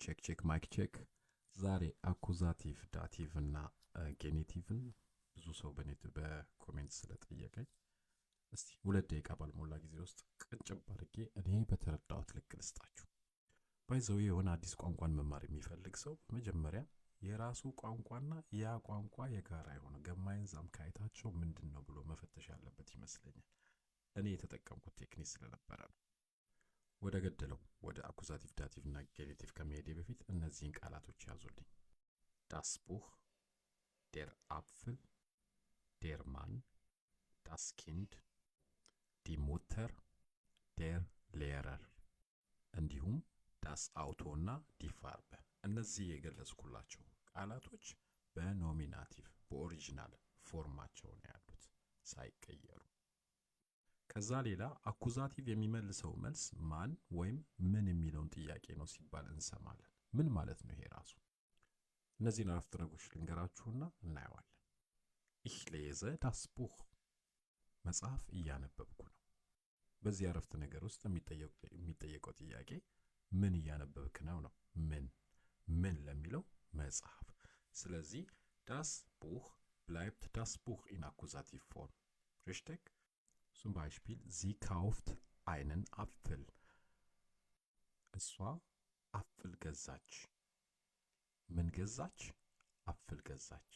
ቼክ ቼክ ማይክ ቼክ። ዛሬ አኩዛቲቭ ዳቲቭ እና ጌኔቲቭን ብዙ ሰው በኮሜንት ስለጠየቀኝ እስቲ 2 ደቂቃ ባልሞላ ጊዜ ውስጥ ቅንጭብ አድርጌ እኔ በተረዳሁት ልክ ልስጣችሁ። ባይዘው የሆነ አዲስ ቋንቋን መማር የሚፈልግ ሰው መጀመሪያ የራሱ ቋንቋና ያ ቋንቋ የጋራ የሆነ ገማይንዛም ካይታቸው ምንድነው ብሎ መፈተሽ ያለበት ይመስለኛል። እኔ የተጠቀምኩት ቴክኒክ ስለነበረ ነው። ወደ ገደለው ወደ አኩዛቲቭ ዳቲቭ እና ጌኔቲቭ ከመሄዴ በፊት እነዚህን ቃላቶች ያዙልኝ። ዳስ ቡህ፣ ዴር አፕፍል፣ ዴር ማን፣ ዳስ ኪንድ፣ ዲ ሙተር፣ ዴር ሌረር እንዲሁም ዳስ አውቶ እና ዲ ፋርበ። እነዚህ የገለጽኩላቸው ቃላቶች በኖሚናቲቭ በኦሪጂናል ፎርማቸው ነው ያሉት ሳይቀየሩ። ከዛ ሌላ አኩዛቲቭ የሚመልሰው መልስ ማን ወይም ምን የሚለውን ጥያቄ ነው ሲባል እንሰማለን። ምን ማለት ነው ይሄ ራሱ? እነዚህን አረፍተ ነገሮች ልንገራችሁና እናየዋለን። ich lese das Buch፣ መጽሐፍ እያነበብኩ ነው። በዚህ አረፍተ ነገር ውስጥ የሚጠየቀው ጥያቄ ምን እያነበብክ ነው ነው። ምን ለሚለው መጽሐፍ። ስለዚህ das Buch bleibt das Buch in Akkusativ Form. Richtig? Zum Beispiel, sie kauft einen Apfel. እሷ አፕል ገዛች። ምን ገዛች? አፕል ገዛች።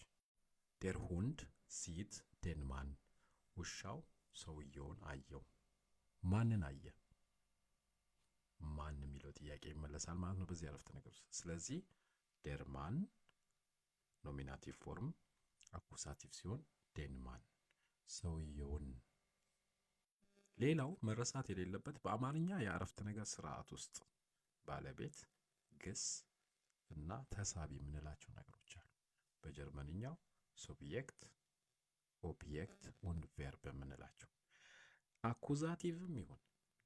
Der Hund sieht den Mann። ውሻው ሰውየውን አየው። ማንን አየ? ማን የሚለው ጥያቄ ይመለሳል ማለት ነው በዚህ አረፍተ ነገር ውስጥ። ስለዚህ der Mann ኖሚናቲቭ ፎርም፣ አኩሳቲቭ ሲሆን den Mann ሰውየውን። ሌላው መረሳት የሌለበት በአማርኛ የአረፍተ ነገር ስርዓት ውስጥ ባለቤት፣ ግስ እና ተሳቢ የምንላቸው ነገሮች አሉ። በጀርመንኛው ሱብጀክት፣ ኦብጀክት und ቨርብ የምንላቸው። አኩዛቲቭም ይሁን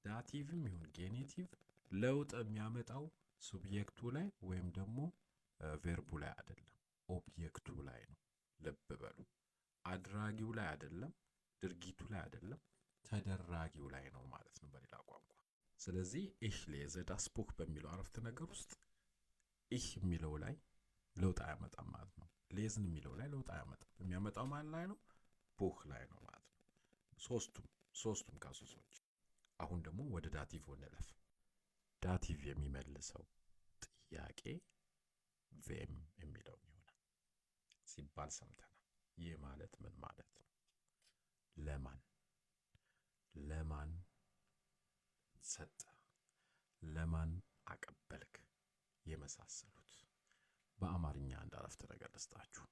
ዳቲቭም ይሁን ጌኔቲቭ ለውጥ የሚያመጣው ሱብጀክቱ ላይ ወይም ደግሞ ቨርቡ ላይ አይደለም፣ ኦብጀክቱ ላይ ነው። ልብ በሉ። አድራጊው ላይ አይደለም፣ ድርጊቱ ላይ አይደለም፣ ተደራጊው ላይ ነው ማለት ነው በሌላ ቋንቋ። ስለዚህ ich lese das Buch በሚለው አረፍተ ነገር ውስጥ ich የሚለው ላይ ለውጥ አያመጣም ማለት ነው። ሌዝን የሚለው ላይ ለውጥ አያመጣም። የሚያመጣው ማን ላይ ነው? ቡክ ላይ ነው ማለት ነው። ሶስቱም ካሶሶች። አሁን ደግሞ ወደ ዳቲቭ እንለፍ። ዳቲቭ የሚመልሰው ጥያቄ ቬም የሚለው ይሆናል ሲባል ሰምተናል። ይህ ማለት ምን ማለት ነው? ለማን ሰጠ፣ ለማን አቀበልክ የመሳሰሉት። በአማርኛ አንድ አረፍተ ነገር ልስጣችሁ።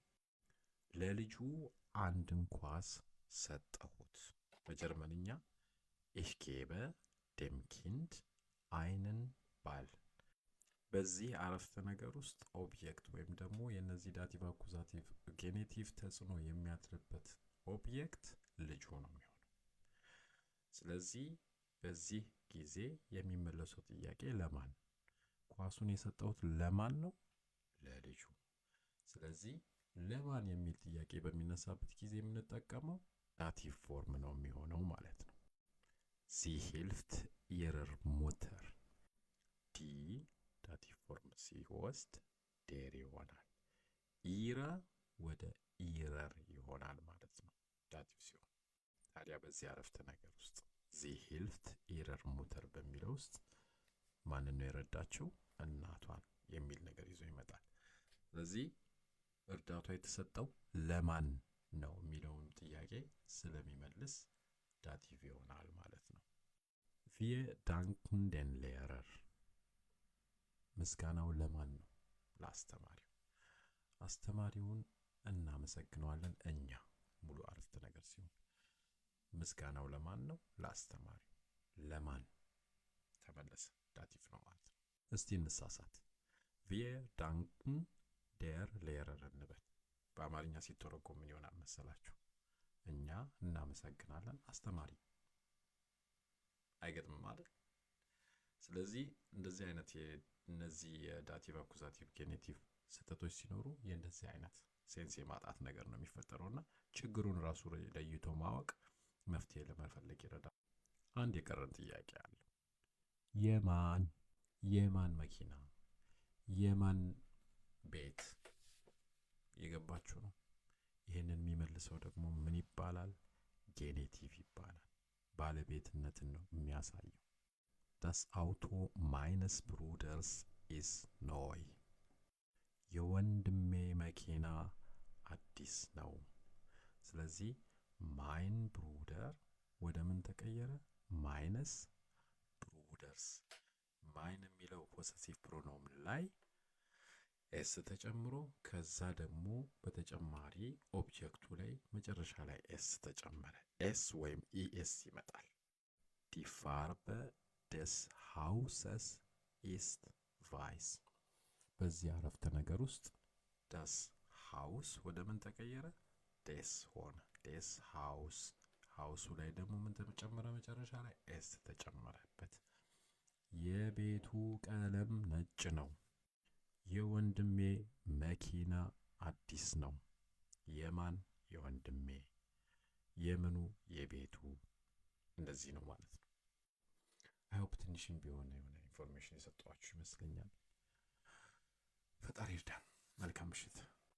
ለልጁ አንድን ኳስ ሰጠሁት። በጀርመንኛ ich gebe dem Kind einen Ball። በዚህ አረፍተ ነገር ውስጥ ኦብጀክት ወይም ደግሞ የነዚህ ዳቲቭ አኩዛቲቭ ጌኔቲቭ ተጽዕኖ የሚያድርበት ኦብጀክት ልጁ ነው የሚሆነው። ስለዚህ በዚህ ጊዜ የሚመለሰው ጥያቄ ለማን? ኳሱን የሰጠሁት ለማን ነው? ለልጁ። ስለዚህ ለማን የሚል ጥያቄ በሚነሳበት ጊዜ የምንጠቀመው ዳቲቭ ፎርም ነው የሚሆነው ማለት ነው። sie hilft ihrer Mutter። ዲ ዳቲቭ ፎርም ሲወስድ ዴር ይሆናል። ኢረ ወደ ኢረር ይሆናል ማለት ነው ዳቲቭ ሲሆን። ታዲያ በዚህ አረፍተ ነገር ውስጥ sie hilft ihrer Mutter በሚለው ውስጥ ማንን ነው የረዳችው? እናቷን የሚል ነገር ይዞ ይመጣል። ስለዚህ እርዳቷ የተሰጠው ለማን ነው የሚለውን ጥያቄ ስለሚመልስ ዳቲቭ ይሆናል ማለት ነው። wir danken den Lehrer። ምስጋናው ለማን ነው? ለአስተማሪው። አስተማሪውን እናመሰግነዋለን እኛ። ሙሉ አረፍተ ነገር ሲሆን ምስጋናው ለማን ነው? ለአስተማሪው። ለማን ተመለሰ፣ ዳቲቭ ነው ማለት ነው። እስቲ እንሳሳት። wir danken der Lehrer እንበል። በአማርኛ ሲተረጎም ምን ይሆናል መሰላችሁ? እኛ እናመሰግናለን አስተማሪ። አይገጥምም ማለት። ስለዚህ እንደዚህ አይነት እነዚህ የዳቲቭ አኩዛቲቭ ጌኔቲቭ ስህተቶች ሲኖሩ የእንደዚህ አይነት ሴንስ የማጣት ነገር ነው የሚፈጠረውና ችግሩን ራሱ ለይቶ ማወቅ መፍትሄ ለመፈለግ ይረዳል። አንድ የቀረን ጥያቄ አለ። የማን መኪና፣ የማን ቤት? የገባችሁ ነው። ይህንን የሚመልሰው ደግሞ ምን ይባላል? ጌኔቲቭ ይባላል። ባለቤትነትን ነው የሚያሳየው። Das Auto meines Bruders ist neu. የወንድሜ መኪና አዲስ ነው። ስለዚህ ማይን ብሩደር ወደ ምን ተቀየረ? ማይነስ ብሩደርስ። ማይን የሚለው ፖሰሲቭ ፕሮኖምን ላይ ኤስ ተጨምሮ ከዛ ደግሞ በተጨማሪ ኦብጀክቱ ላይ መጨረሻ ላይ ኤስ ተጨመረ። ኤስ ወይም ኢኤስ ይመጣል። Die Farbe des Hauses ist weiß. በዚህ አረፍተ ነገር ውስጥ das Haus ወደ ምን ተቀየረ? des ሆነ። des Haus ሃውሱ ላይ ደግሞ ምን ተጨመረ? መጨረሻ ላይ ኤስ ተጨመረበት። የቤቱ ቀለም ነጭ ነው። የወንድሜ መኪና አዲስ ነው። የማን? የወንድሜ። የምኑ? የቤቱ። እንደዚህ ነው ማለት ነው። አይሆፕ ትንሽም ቢሆን የሆነ ኢንፎርሜሽን የሰጠኋችሁ ይመስለኛል። ፈጣሪ ይርዳን። መልካም ምሽት።